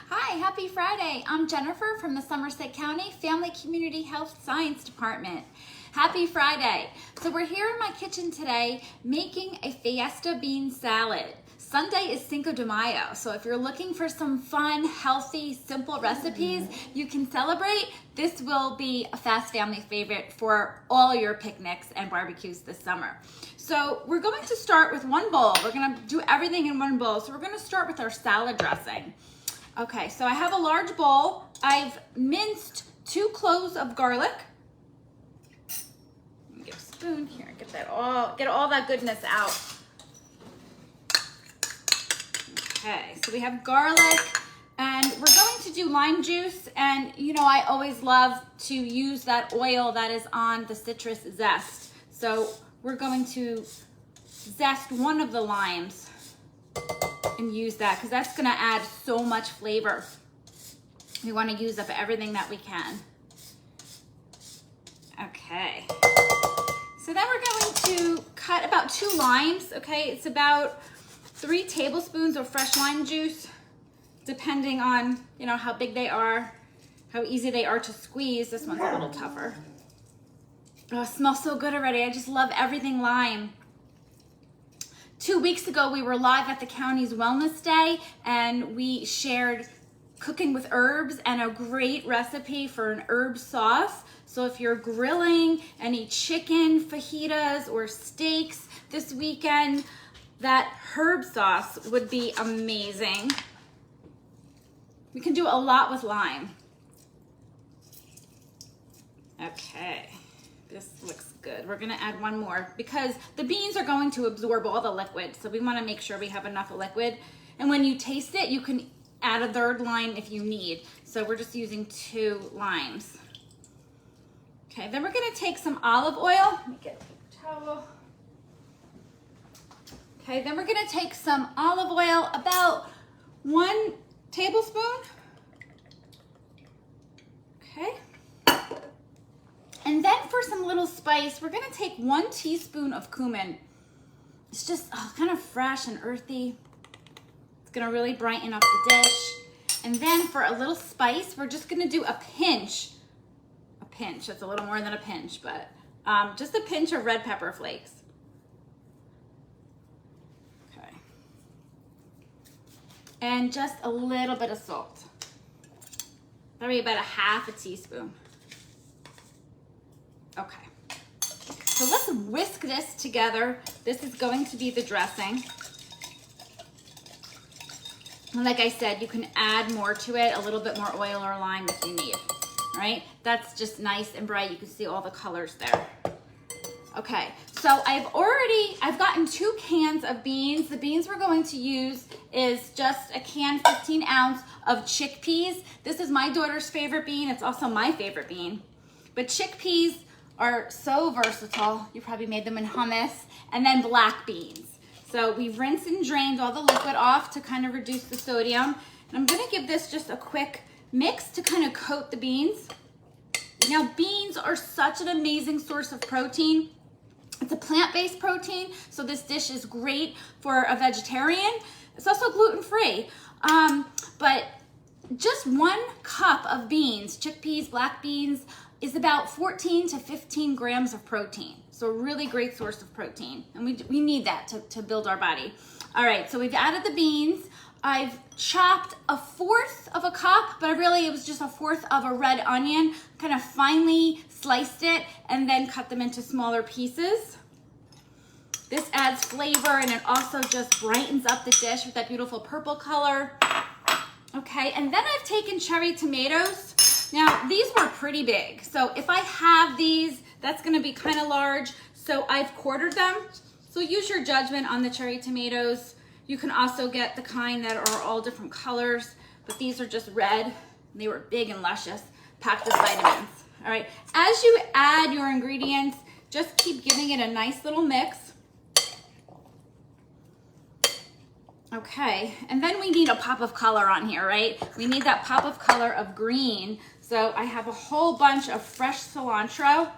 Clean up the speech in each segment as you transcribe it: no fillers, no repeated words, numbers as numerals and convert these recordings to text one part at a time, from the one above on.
Hi, happy Friday. I'm Jennifer from the Somerset County Family Community Health Science Department. Happy Friday. So we're here in my kitchen today making a Fiesta bean salad. Sunday is Cinco de Mayo, so if you're looking for some fun, healthy, simple recipes you can celebrate, this will be a fast family favorite for all your picnics and barbecues this summer. So we're going to start with one bowl. We're gonna do everything in one bowl. So we're gonna start with our salad dressing. Okay, so I have a large bowl. I've minced 2 cloves of garlic. Let me get a spoon here, get all that goodness out. Okay, so we have garlic, and we're going to do lime juice, and you know I always love to use that oil that is on the citrus zest. So we're going to zest one of the limes and use that because that's going to add so much flavor. We want to use up everything that we can. Okay. So then we're going to cut about 2 limes, okay? It's about 3 tablespoons of fresh lime juice, depending on, you know, how big they are, how easy they are to squeeze. This one's a little tougher. Oh, it smells so good already. I just love everything lime. 2 weeks ago, we were live at the county's Wellness Day, and we shared cooking with herbs and a great recipe for an herb sauce. So if you're grilling any chicken fajitas or steaks this weekend, that herb sauce would be amazing. We can do a lot with lime. Okay. This looks good. We're gonna add one more because the beans are going to absorb all the liquid. So we wanna make sure we have enough liquid. And when you taste it, you can add a 3rd lime if you need. So we're just using 2 limes. Okay, then we're gonna take some olive oil. Let me get a paper towel. Okay, then we're gonna take some olive oil, about 1 tablespoon. Okay. And then for some little spice, we're gonna take 1 teaspoon of cumin. It's just kind of fresh and earthy. It's gonna really brighten up the dish. And then for a little spice, we're just gonna do a pinch. A pinch, that's a little more than a pinch, but just a pinch of red pepper flakes. Okay. And just a little bit of salt. Probably about a 1/2 teaspoon. Okay, so let's whisk this together. This is going to be the dressing. And like I said, you can add more to it, a little bit more oil or lime if you need, right? That's just nice and bright. You can see all the colors there. Okay, so I've gotten 2 cans of beans. The beans we're going to use is just a can, 15 ounce of chickpeas. This is my daughter's favorite bean. It's also my favorite bean. But chickpeas are so versatile. You probably made them in hummus. And then black beans. So we've rinsed and drained all the liquid off to kind of reduce the sodium. And I'm gonna give this just a quick mix to kind of coat the beans. Now beans are such an amazing source of protein. It's a plant-based protein, so this dish is great for a vegetarian. It's also gluten-free. But just 1 cup of beans, chickpeas, black beans, is about 14 to 15 grams of protein. So a really great source of protein. And we need that to build our body. All right, so we've added the beans. I've chopped a 1/4 of a cup, but really it was just a 1/4 of a red onion, kind of finely sliced it, and then cut them into smaller pieces. This adds flavor, and it also just brightens up the dish with that beautiful purple color. Okay, and then I've taken cherry tomatoes. Now, these were pretty big. So if I have these, that's gonna be kind of large. So I've quartered them. So use your judgment on the cherry tomatoes. You can also get the kind that are all different colors, but these are just red. They were big and luscious, packed with vitamins. All right, as you add your ingredients, just keep giving it a nice little mix. Okay, and then we need a pop of color on here, right? We need that pop of color of green. So I have a whole bunch of fresh cilantro.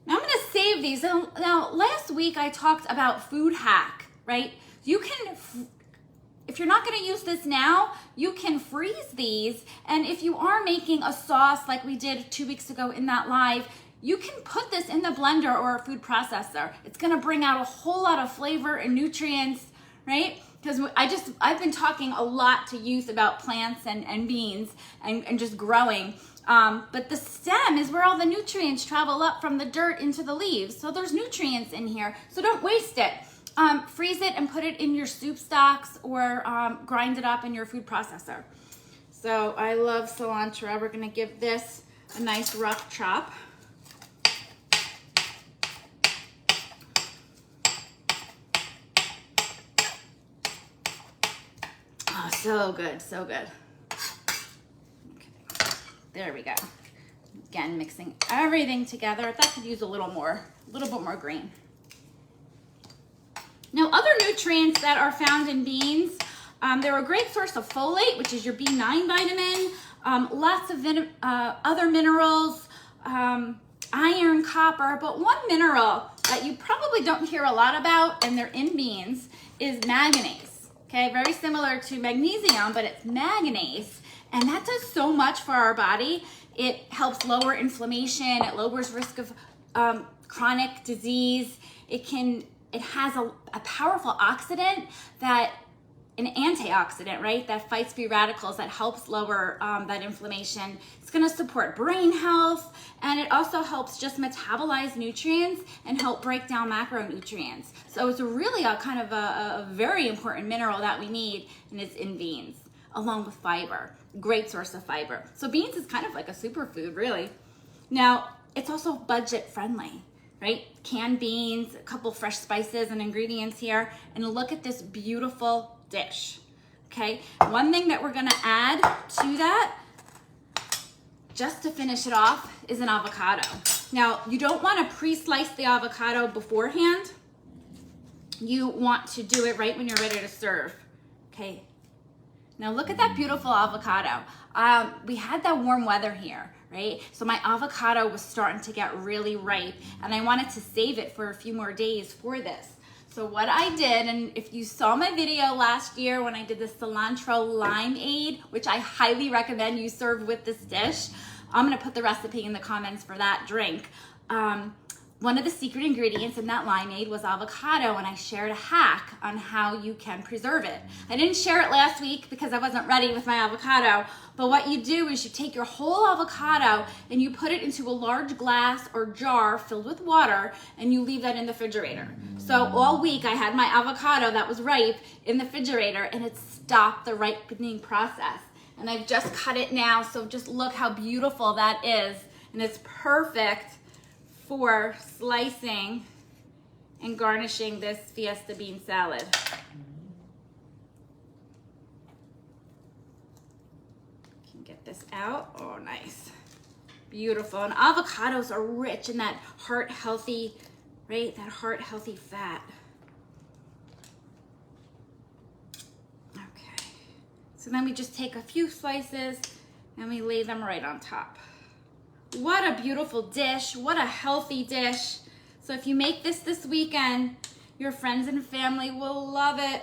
Now I'm gonna save these. Now last week I talked about food hack, right? You can if you're not gonna use this now, you can freeze these. And if you are making a sauce like we did 2 weeks ago in that live, you can put this in the blender or a food processor. It's gonna bring out a whole lot of flavor and nutrients, right? Because I've been talking a lot to youth about plants and beans and just growing. But the stem is where all the nutrients travel up from the dirt into the leaves. So there's nutrients in here, so don't waste it. Freeze it and put it in your soup stocks or grind it up in your food processor. So I love cilantro. We're gonna give this a nice rough chop. Oh, so good, so good. Okay, there we go. Again, mixing everything together. That could use a little bit more green. Now, other nutrients that are found in beans, they're a great source of folate, which is your B9 vitamin, lots of other minerals, iron, copper, but one mineral that you probably don't hear a lot about, and they're in beans, is manganese. Okay, very similar to magnesium, but it's manganese, and that does so much for our body. It helps lower inflammation, it lowers risk of chronic disease. It has a powerful oxidant an antioxidant, right? That fights free radicals, that helps lower that inflammation. It's gonna support brain health, and it also helps just metabolize nutrients and help break down macronutrients. So it's really a very important mineral that we need, and it's in beans, along with fiber. Great source of fiber. So beans is kind of like a superfood, really. Now, it's also budget friendly, right? Canned beans, a couple fresh spices and ingredients here, and look at this beautiful dish, okay? One thing that we're gonna add to that, just to finish it off, is an avocado. Now, you don't wanna pre-slice the avocado beforehand. You want to do it right when you're ready to serve, okay? Now look at that beautiful avocado. We had that warm weather here, right? So my avocado was starting to get really ripe, and I wanted to save it for a few more days for this. So what I did, and if you saw my video last year when I did the cilantro limeade, which I highly recommend you serve with this dish, I'm gonna put the recipe in the comments for that drink. One of the secret ingredients in that limeade was avocado, and I shared a hack on how you can preserve it. I didn't share it last week because I wasn't ready with my avocado, but what you do is you take your whole avocado and you put it into a large glass or jar filled with water, and you leave that in the refrigerator. So all week I had my avocado that was ripe in the refrigerator, and it stopped the ripening process. And I've just cut it now, so just look how beautiful that is, and it's perfect for slicing and garnishing this Fiesta bean salad. Can get this out. Oh, nice. Beautiful. And avocados are rich in that heart-healthy, right? That heart-healthy fat. Okay. So then we just take a few slices and we lay them right on top. What a beautiful dish. What a healthy dish. So if you make this weekend, your friends and family will love it.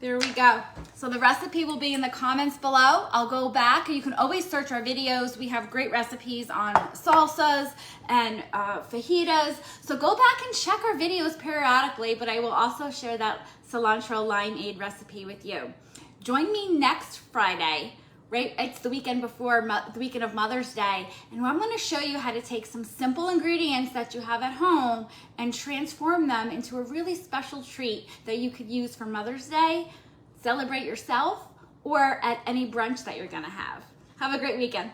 There we go. So the recipe will be in the comments below. I'll go back. You can always search our videos. We have great recipes on salsas and fajitas. So go back and check our videos periodically, but I will also share that cilantro limeade recipe with you. Join me next Friday. Right, it's the weekend before, the weekend of Mother's Day, and I'm gonna show you how to take some simple ingredients that you have at home and transform them into a really special treat that you could use for Mother's Day, celebrate yourself, or at any brunch that you're gonna have. Have a great weekend.